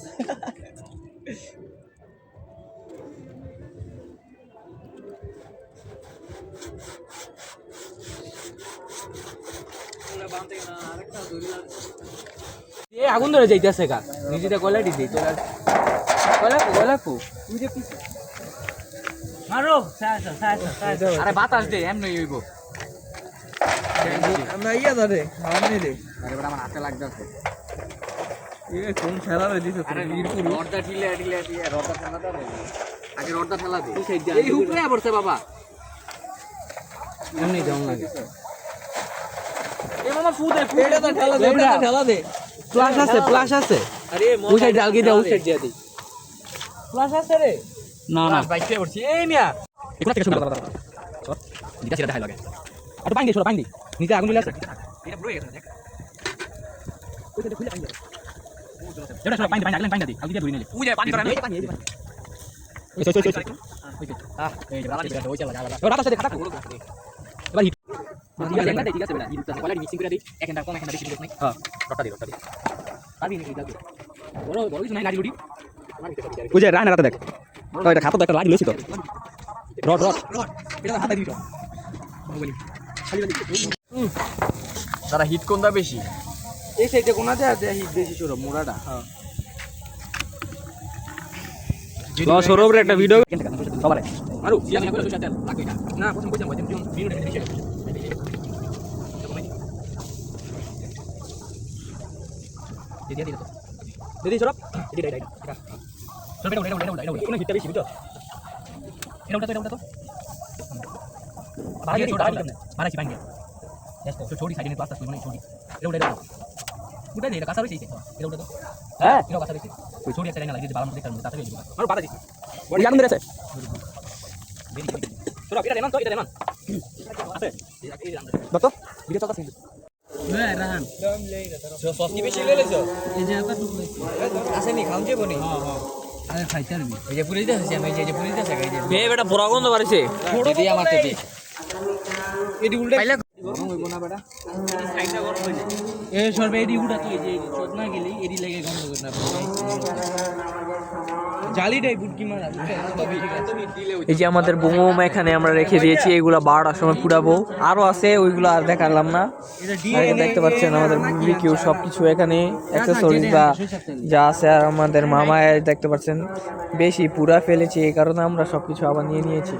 এ আগুন ধরে যাইতেছে গা নিজেটা কোয়ালিটি দেই চলে কলাকু তুই যে পিছে মারো সাইসা আরে বাতাস দে এমনি হইব আমরা ইয়া ধরে সামনে দে আরে বড় আমার হাতে লাগতাছে এ কোন খেলা রে দিছ আরে মিরপুর রডটা ঢিলে রডটা ঠেলা দাও আগে রডটা ঠেলা দে এই উপরে পড়ছে বাবা এমনি দাম লাগে এ মামা ফু দে এটা তো ঠেলা দে প্লাস আছে আরে ওই সাইড ডালগি দাও ওই সাইড দিয়া দি ক্লাস আছে রে না না বাইকে পড়ছি এই মিয়া এগুলা থেকে শুরু কর সর দিটা সেটা দেখাই লাগে আর পানি দে পানি নিচে আগুন জ্বলে আছে এটা পুরো গেছে দেখ ওই সাইডে খুলে পানি দে এটা সব পানি পানি দি আগুন দিয়ে ধুই নিলে ওই যে পানি করে না পানি এই ওই এই যে রালা দিটা ওই চালা লাগা রাত আছে খাতা এবার হিট ঠিক আছে বেটা হিট কোয়ালিটি মিক্সিং করে দিই এখানটা কম এখানটা বেশি দিস নাই হ্যাঁ রডটা দে পাবি নাকি দাও বড় বড় কিছু নাই লাড়ি লুড়ি ওই যে রায়না রাতে দেখ তো এটা খাতা তো একটা লাড়ি লইছি তো রড এটা হাতে দিবি তারা হিট কোনটা বেশি এই সাইডে কোনাতে আছে হিট বেশি সরো মোড়াটা হ্যাঁ সৌরভের একটা ভিডিও সবার আরো না প্রথম কইতাম ভিডিওটা দেখে দিদি সৌরভ কোনো হিটটা বেশি বুঝছো এটা তো বাড়াইছি ভাঙে তো ছোটি সাইডে নিয়ে পাঁচটা মানে ছোটি এটা উঠে দে এটা কাঁচা রয়েছে এটা উঠে তো হ্যাঁ এটা কাঁচা রয়েছে ওই ছোটি একটা লাগিয়ে বালাম দেখতে পারবো তাতে যাবে আরো বাধা দিছি বড় আগুন ধরে আছে বেরি সৌরভ এটা দেন তো এটা দেন আছে দত্ত ভিডিও চলতেছে হ্যাঁ রাহান সস কি বেশি লইছো এই যে এত টুক লইছি আসেনি খাওন যাবো নি আরে খাইতে পারবি এই যে পুরি দিতেছে আমি এই যে পুরি দিতেছে এই যে বে বেটা বড় গন্ধ বাড়িছে দিদি আমার দিদি এডি উল্টে পাইলে এ সরবে এডি উড়া তুই যে চোদ না গেলি এডি লাগে গন্ধ করে না জালিটাই বুটকি মারা এই যে আমাদের বোম এখানে আমরা রেখে দিয়েছি এগুলা 12টার সময় পুড়াবো আরো আছে ওইগুলো আর দেখালাম না আর এখানে দেখতে পাচ্ছেন আমাদের বিকিউ সবকিছু এখানে অ্যাকসেসরিজ বা যা আছে আর আমাদের মামা দেখতে পাচ্ছেন বেশি পুরা ফেলেছি এই কারণে আমরা সবকিছু আবার নিয়ে নিয়েছি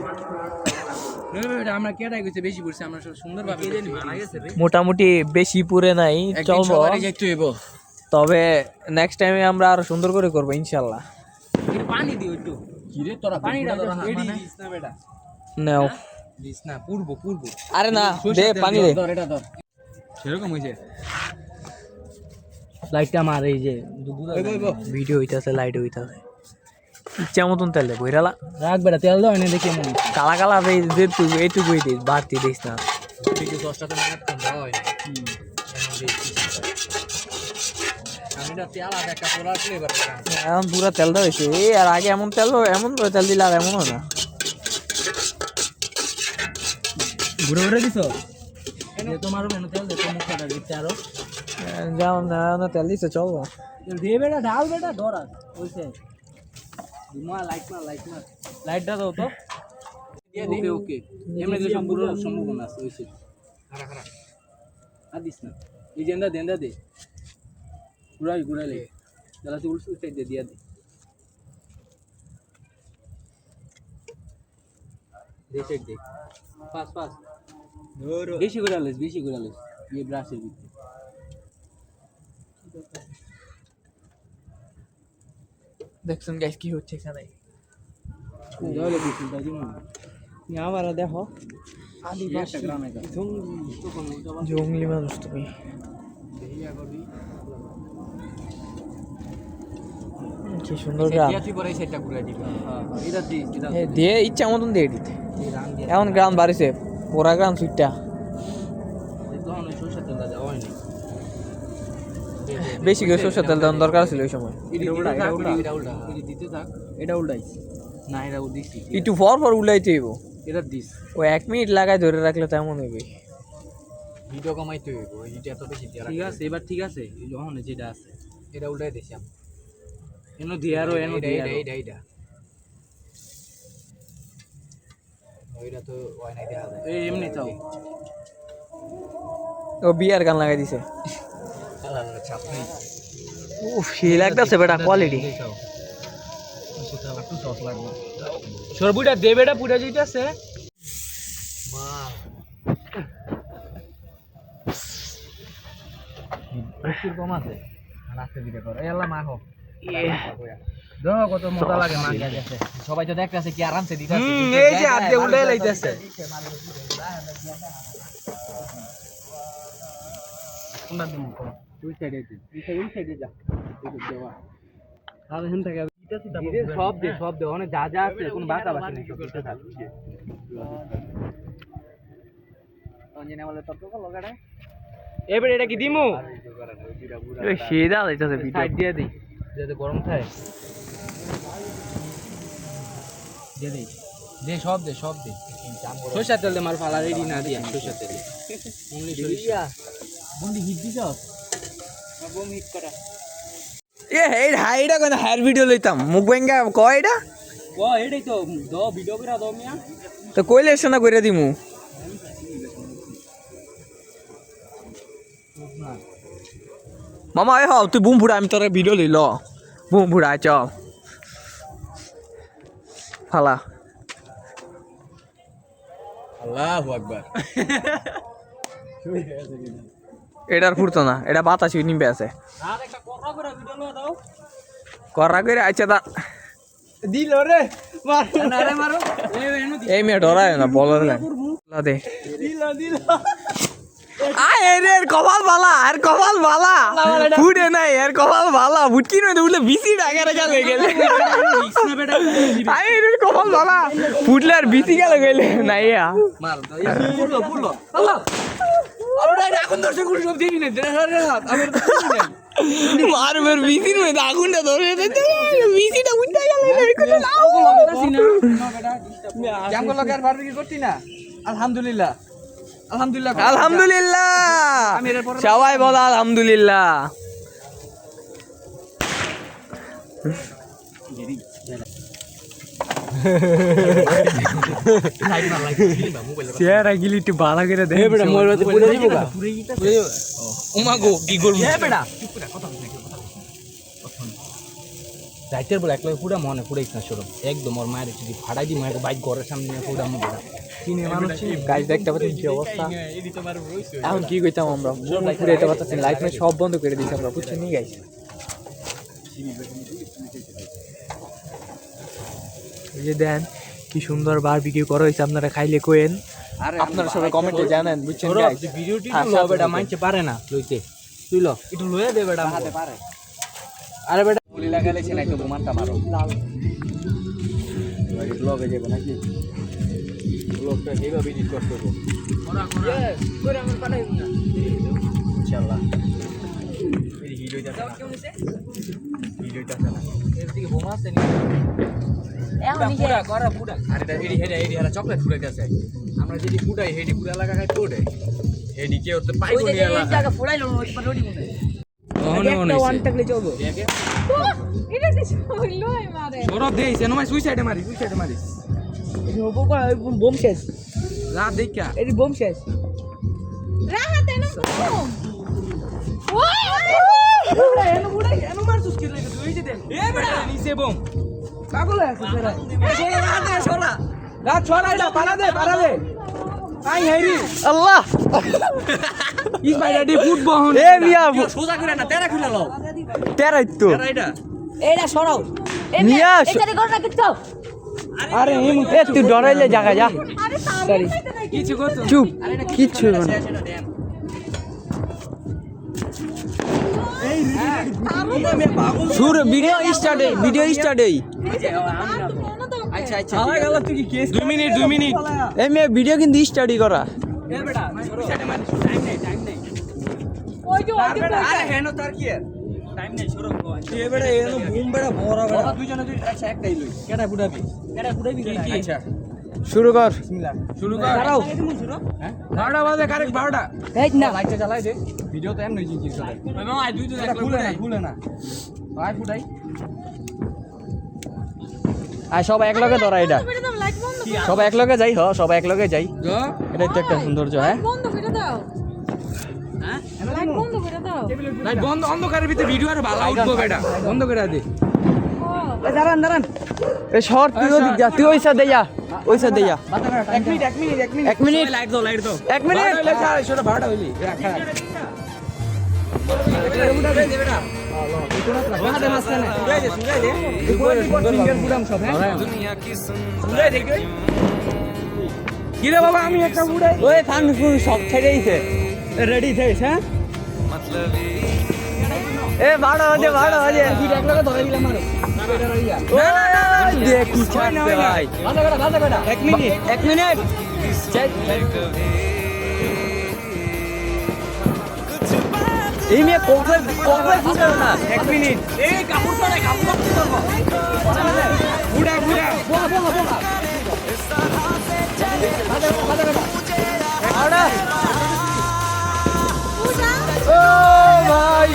আমরা কেটাই গেছে বেশি পড়ছে আমরা সব সুন্দরভাবে মারা গেছে রে মোটামুটি বেশি পুরে নাই চলবো তবে নেক্সট টাইমে আমরা আরো সুন্দর করে করবো ইনশাল্লাহ পানি দিও একটু কি রে তোরা পানিটা এডি দিস না বেটা নাও দিস না পূর্ব আরে না দে পানি দে ধর এটা ধর সেরকম হইছে লাইটটা মার এই যে ভিডিও হইতাছে লাইট হইতাছে ইচ্ছা মতন তেল দে বইরালা রাখ বেটা তেল দাও এনে দেখি মনে কালা কালা এইটুকুই দিস বাড়তি দিস না ভিডিও 10টাতে মেহনত কম দেওয়া হয় আমি না তেল আর একটা পোলার ফ্লেভার এখন পুরা তেল দেওয়া হয়েছে এই আর আগে এমন তেল তেল দিলে আর এমন হয় না ঘুরে ঘুরে দিছো এনে তোমার মেনু তেল দে তো মুখটা দিতে আরো যেমন তেল দিছে চলবো দে বেটা ঢাল বেটা ধরা ওইছে মা লাইটটা দাও তো ওকে ওকে এমনি তো সম্ভাবনা আছে ওইছে হারা আর দিস না এই দেন্দা দে ঘুরাইলে দাদা তুই উল্টো সাইড দিয়ে দিয়া দে সাইড দে পাস বেশি ঘুরালিস এই ব্রাশের ভিতরে দেখছেন গাইস কি হচ্ছে এখানে যাওয়ালে বিশুলটা দিন আবার দেখো একটা গ্রামে যা জঙ্গলি মানুষ তুমি কি সুন্দর গ্রাম তুই পরে সেটটা ঘুরে দিবি এটা দি এটা দিয়ে ইচ্ছা মতন দিয়ে দিতে এমন গ্রাম বাড়িছে পোড়া গ্রাম সুইটটা তখন ওই সরষের তেলটা দেওয়া হয়নি বেশি করে সরষের তেল দেওয়ার দরকার ছিল ওই সময় দিতে থাক এটা উল্টাই না এটা দিছি একটু পর উল্লাইতে হইব এটা দিস ও 1 মিনিট লাগায় ধরে রাখলে তেমন হবে। ভিডিও কমাইতে হইব এটা এত বেশি দিয়া ঠিক আছে এবার ঠিক আছে এই যখন যেটা আছে এটা উল্টাই দিছি আমি এনো দিয়ারো এনো দিয়ারো এইটা ওইটা তো ওই নাই দেখা যায় এই এমনি তাও ও বিয়ার গান লাগাই দিছে। আলাদা চাপ নেই উফ সেই লাগতাছে বেটা কোয়ালিটি। সেটা একটু সস লাগবে সরবুটা দেবেটা পুরা যাইতাছে প্রচুর কম আছে আস্তে দিকে কর এই আল্লাহ মাখো দেখো কত মজা লাগে মা গেছে সবাই তো দেখতেছে কি আরামসে দিতাছে এই যে হাত দিয়ে উল্টাই লাইতাছে কোনটা দিমু তুই সাইডে দে তুই সাইডে যা তুই দেওয়া আর হেন থেকে সব দে অনেক যা যা আছে কোন বাতা বাকি নেই সব দিতে থাক অঞ্জনে বলে তত লগাড়া এবারে এটা কি দিমু এ সেদা লাইতাছে ভিডিও। সাইড দিয়ে দেই যাতে গরম থাকে দিয়ে দেই দে সব দে সরষা তেল দে মার ফালা রেডি না দিয়া সরষা তেল অনলি সরষা বন্দি হিট দিছস বম হিট করা এ হেড হাইডা কোন হায়ার ভিডিও লইতাম মুখ বেঙ্গা কয় এটা ও এটাই তো দ ভিডিও করে দাও মিয়া তো কইলে শোনা কইরা দিমু। মামা এ হাও তুই বুম ফুড়া আমি তোর ভিডিও লইল বুম ফুড়া চল ফালা আল্লাহু আকবার এটার ফুরতো না এটা বাতাসি নিবে আছে আর একটা কথা করে ভিডিও লও দাও করা করে আচ্ছা দা দিল রে মার না রে মারো এনো এই মেয়ে ডরায় না বলার না দে দিল আয় রে কপাল বালা আর কপাল বালা ফুটে নাই আর কপাল বালা ফুটকি নই উঠলে বিসি ডাগারে গেলে গেলে ইসনা বেটা আয় রে কপাল বালা ফুটলে আর বিসি গেলে গেলে নাইয়া মার পুরলো আল্লাহ আমরা এখন দর্শক গুলো সব দেখি না রে আমি মারবের বিসি নই আগুনটা ধরে দিতে বিসিটা উঠে গেলে জামগো লাগার বারবিকিউ করতি না আলহামদুলিল্লাহ আলহামদুলিল্লাহ আলহামদুলিল্লাহ সবাই বল আলহামদুলিল্লাহ। চেহারা গিলি একটু বালা করে দে বেটা মোর বাতে পুরো দিব গা ওমা গো কি করব এ বেটা যাইতের বলে একলা পুরা মনে পুরাইছ না সরম একদম ওর মায়ের যদি ফাড়াই দি মায়ের বাইক ঘরের সামনে পুরা মুখ কিনে মানুষ গাইস দেখতে পাচ্ছেন কি অবস্থা এখন কি কইতাম আমরা পুরো এটা পাচ্ছি লাইট মে সব বন্ধ করে দিয়েছি আমরা বুঝছেন নি গাইস এই যে দেন কি সুন্দর বারবিকিউ করা হইছে আপনারা খাইলে কোয়েন আপনারা সবাই কমেন্টে জানান বুঝছেন গাইস ভিডিওটি লো বেটা মানতে পারে না লইতে তুই লো একটু লয়ে দে বেটা হাতে পারে আরে বেটা গুলি লাগালে সে নাই তো বোমানটা মারো ওই ব্লগে যাবে নাকি ব্লগটা এইভাবে এডিট করতে হবে করে আমার পাঠাই না ইনশাআল্লাহ এই ভিডিওটা আছে না এর দিকে বোমা আছে নি পুরা করা পুরা আর এটা এডি হারা চকলেট ফুটাইতেছে আমরা যদি ফুটাই হেডি পুরা লাগা খাই তোড়ে হেডি কে ওতে পাইবো নি এলা জায়গা ফোড়াইলো ওই পার রোডি মনে একটা ওয়ান টাকলে চলবো এটা কি হইলো মারে সরব দেই সেনো মাই সুইসাইডে মারি বোম শেষ রাত দেখা এই বোম শেষ রাহাতে না বম ওই এনো মারছস কি লাগে তুই যে দেখ এ বেটা নিচে বোম পাগল আছে সেরা এ সরা রাত ছড়া এটা পারা দে আই হেরি আল্লাহ ইস ভাই রেডি ফুট বহন এ মিয়া সোজা করে না তেরা খুলে লও তেরাই তো এটা এটা সরাও নিয়ে আস এটা করে কিচ্ছু আরে এমন এ তুই ডরাইলে জায়গা যা আরে সামনে কিছু করতে চুপ কিচ্ছু না সুর ভিডিও স্টার্ট এই আচ্ছা আচ্ছা গেল তুই কি কেস 2 মিনিট এই মে ভিডিও কিন্তু স্টাডি করা এ বেটা সুইসাইডে মারি টাইম নেই ওই যে আরে হেনো তার কি টাইম নেই সরব এ বেটা এনো বুম বেটা বড় বেটা দুইজনে দুই আচ্ছা একটাই লই কেডা ফুটাবি কি আচ্ছা শুরু কর শুরু কর দাঁড়াও 12টা বাজে কারেক্ট 12টা এই না লাইটটা জ্বালাই দে ভিডিও তো এমনি জিনিস চলে ওই মামা দুই তো খুলে না ভাই ফুটাই আর সব এক লগে ধরা এটা সব এক লগে যাই সব এক লগে যাই যা এটাই তো একটা সৌন্দর্য হ্যাঁ বন্ধ করে দাও হ্যাঁ লাইট বন্ধ করে দাও লাইট বন্ধ অন্ধকারের ভিতরে ভিডিও আর ভালো উঠবো বেটা বন্ধ করে দে দাঁড়ান এই শর্ট তুই ওদিক যা তুই ওইসা দেয়া এক মিনিট লাইট দাও 1 মিনিট সেটা 12টা হইলি রাখা কিরে বাবা আমি একটা উড়াই ওই ফান সব ছেড়েইছে রেডি থেস হ্যাঁ এ 12 বাজে তুই এক লগে ধরে দিলাম মারো দেখি ছাড়তে ভাই 1 মিনিট এই মেয়ে কোথায় ফুটাল না 1 মিনিট এই কাপড় পরে কাপড় করবো উড়া ও ভাই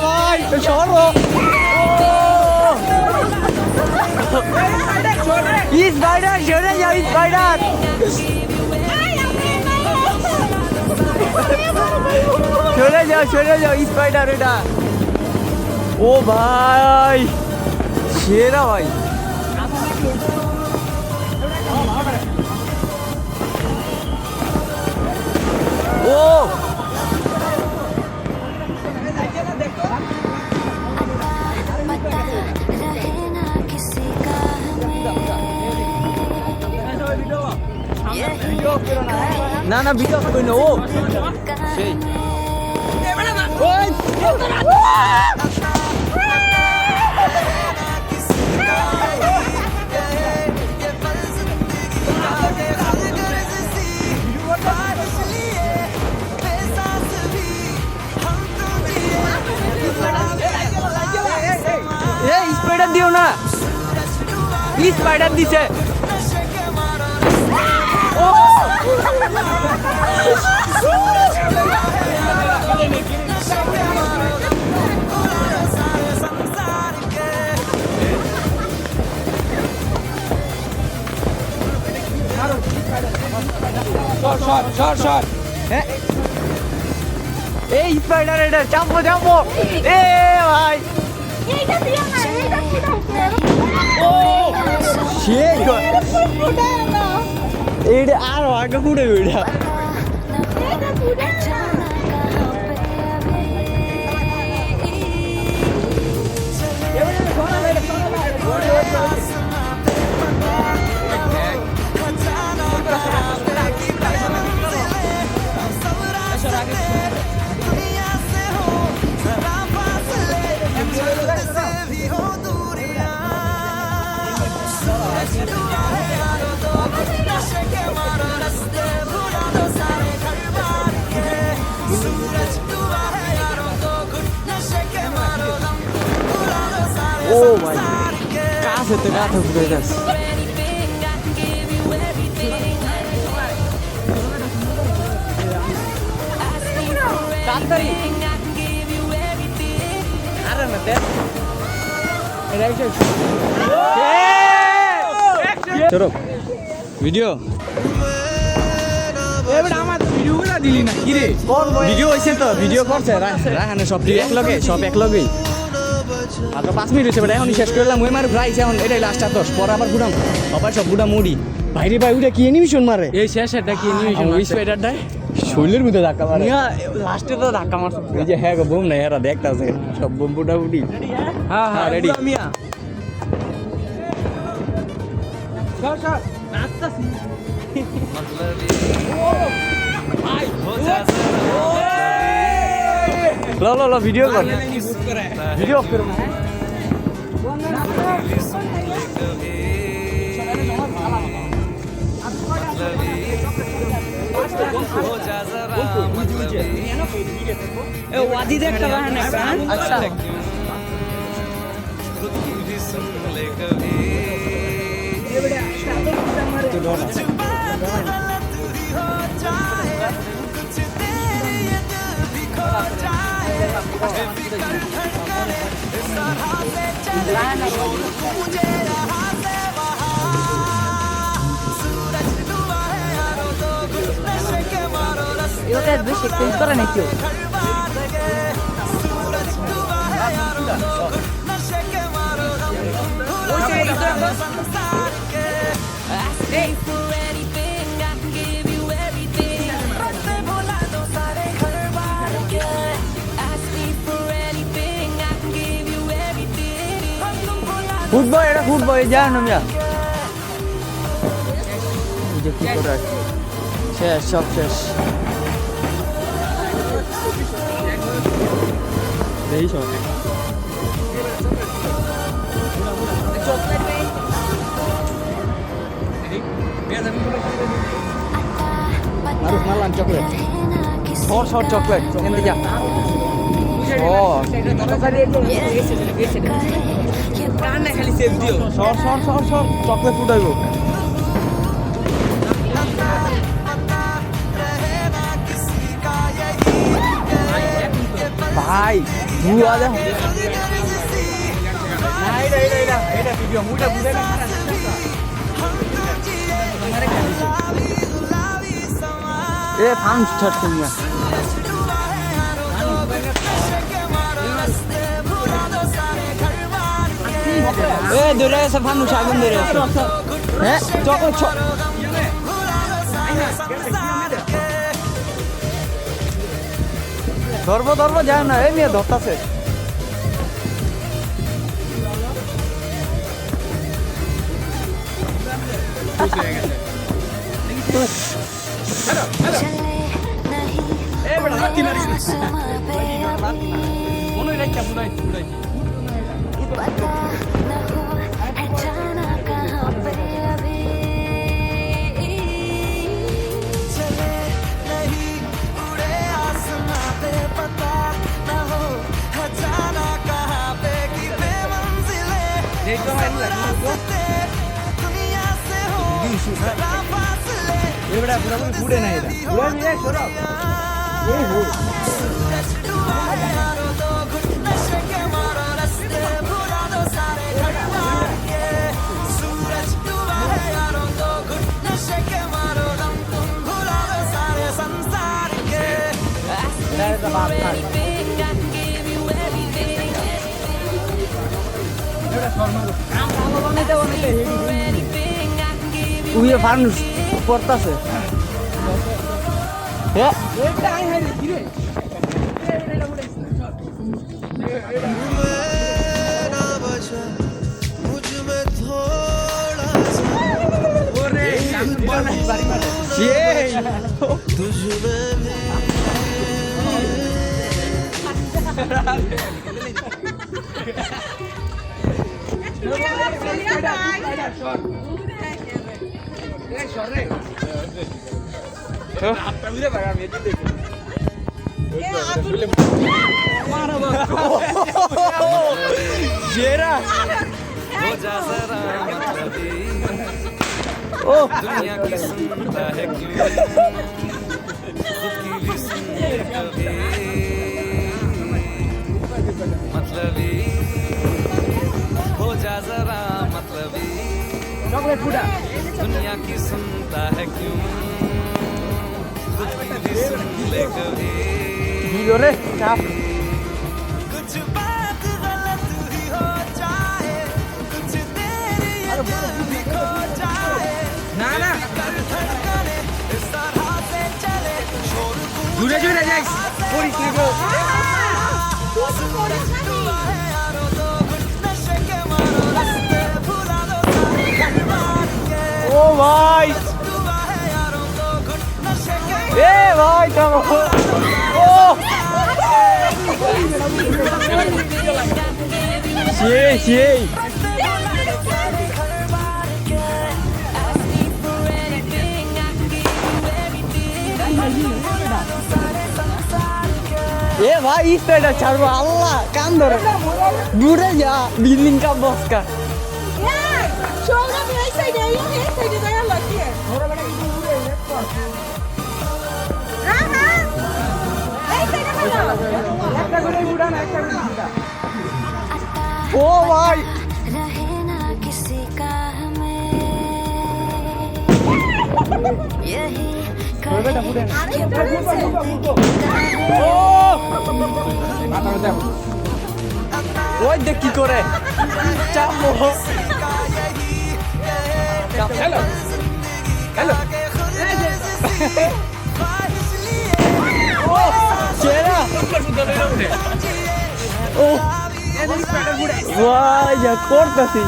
ভাই সরো স্পাইডার সরে যাও স্পাইডার সরে যাও স্পাইডার এটা ও ভাই সেরা ভাই ও रहे ना किसी का हमें না ভিডিও করবে না ও সেই স্পাইডার দিও না স্পাইডার দিছে শর্ট এই স্পাইডার এটা চাপো এ ভাই এইটা দিও না এইটা ফুটাও সেই ফুটাও না এইটা আর আগে ফুটে এটা এইটা ফুটাও না ও ভাই কাছে ফুটে যাচ্ছে তাড়াতাড়ি আরে না দেখ চলো ভিডিও এবার আমার ভিডিও গুলা দিলি না কি রে ভিডিও হয়েছে তো ভিডিও করছে রাখানে সব এক লগেই মাত্র 5 মিনিট হয়েছে এখন শেষ করলাম ওই মার প্রাইস এখন এটাই লাস্টটা 10 পরে আবার ফুটাম সবাই সব ফুটা মুড়ি ভাইরে ভাই ওটা কি এনিমেশন মারে এই শেষেরটা কি এনিমেশন ওই স্পাইডারটা শৈলের মধ্যে ধাক্কা মারে লাস্টে তো ধাক্কা মারছে এই যে হ্যাঁ বুম না এরা দেখতাছে সব বুম ফুটা ফুটি হ্যাঁ রেডি মিয়া শর্ট নাচতাছি লো ভিডিও কর ভিডিও অফ করো না এ ওয়াদি দেখ একটা রান একটা আচ্ছা এটা বেশি ক্লিক করে নাকি ফুটবল এটা ফুটবল জান না মিয়া যে কি করে আছে শেষ সব শেষ দেই সব মারুফ মারলাম চকলেট শর্ট চকলেট এনে যা ও কানে খালি সেভ দিও শর্ট চকলেট ফুটাইবো ভাই বুয়া দে এটা ভিডিও মুটা বুঝে না এ ফান স্টার্ট করুন এ দূরে এসে ফান আগুন ধরে আছে হ্যাঁ চকলেট ধরবো যায় না এই মেয়ে ধরতাছে ফুটে নাই উইয়ে ফানুস পড়তাছে হ্যাঁ दुनिया की सुनता है क्यों खुद की भी सुनने कभी मतलबी हो जा जरा मतलबी दुनिया की सुनता है क्यों खुद की भी सुन ले कभी कुछ बात गलत ही हो जाए कुछ देर ये दिल भी खो जाए না না धड़कने इस तरह से चले शोर জুড়ে যাইস করিস না গো यारों दो नशे के मारो रास्ते भुला दो सारे मार के ও ভাই डूबा है यारों दो नशे के এ ভাই থামো ও সেই এ ভাই স্প্রেটা ছাড়বো আল্লাহ কান ধরে দূরে যা বিল্ডিং কা বস কা Shoulder me, I say there, you can't say that I look here. ও ভাই रहे ना किसी का हमें यही ওই দেখ কি করে চাপো হ্যালো হ্যালো ও চেরা ও ভাই যা করতেছি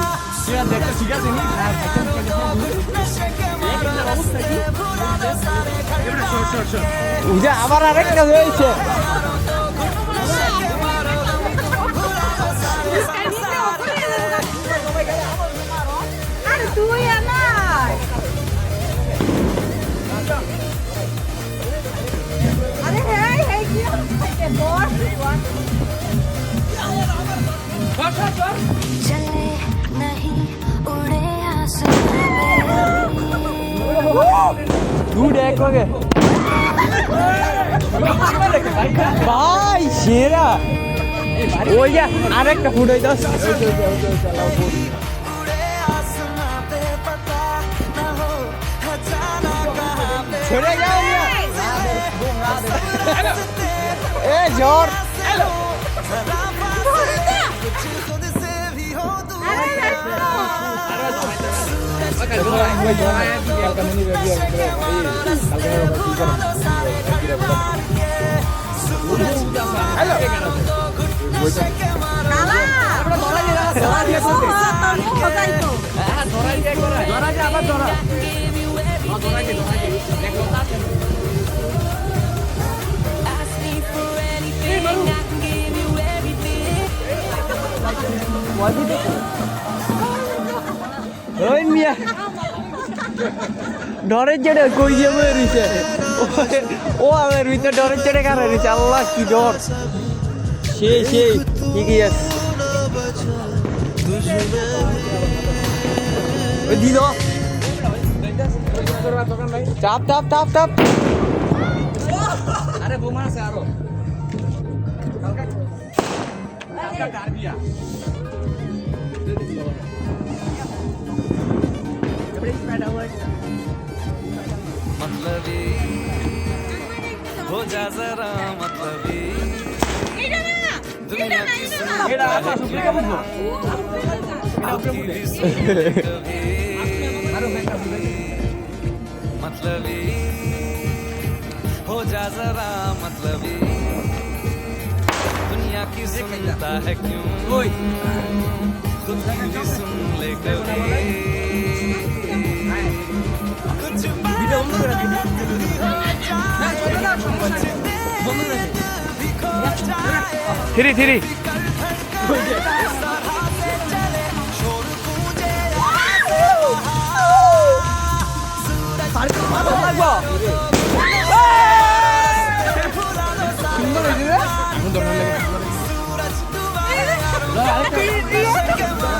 উজা আবার আরেকটা হয়েছে তুই আমার আরে হেই হেই কি হচ্ছে বস चले नहीं उड़े आसमां দুধ এক লগে ভাই সেরা ওই যা আরেকটা ফুট হইতো ছেড়ে যাও এ জোর ওই মিয়া ডরের চেড়ে কই দিয়ে বয়ে রয়েছে ও আমার ভিতরে ডরের চেড়ে কারা রয়েছে আল্লাহ কি ডর সেই ঠিকই আছে ওই দিল চাপ চাপ চাপ চাপ আরে বোমা আছে আরো मतलबी हो जा जरा मतलबी दुनिया की मतलबी हो जा जरा मतलबी दुनिया की सुनता है क्यों खुद की भी सुन ले कभी থ্রি থ্রি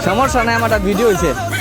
সমস্যা নাই আমার ভিডিও হয়েছে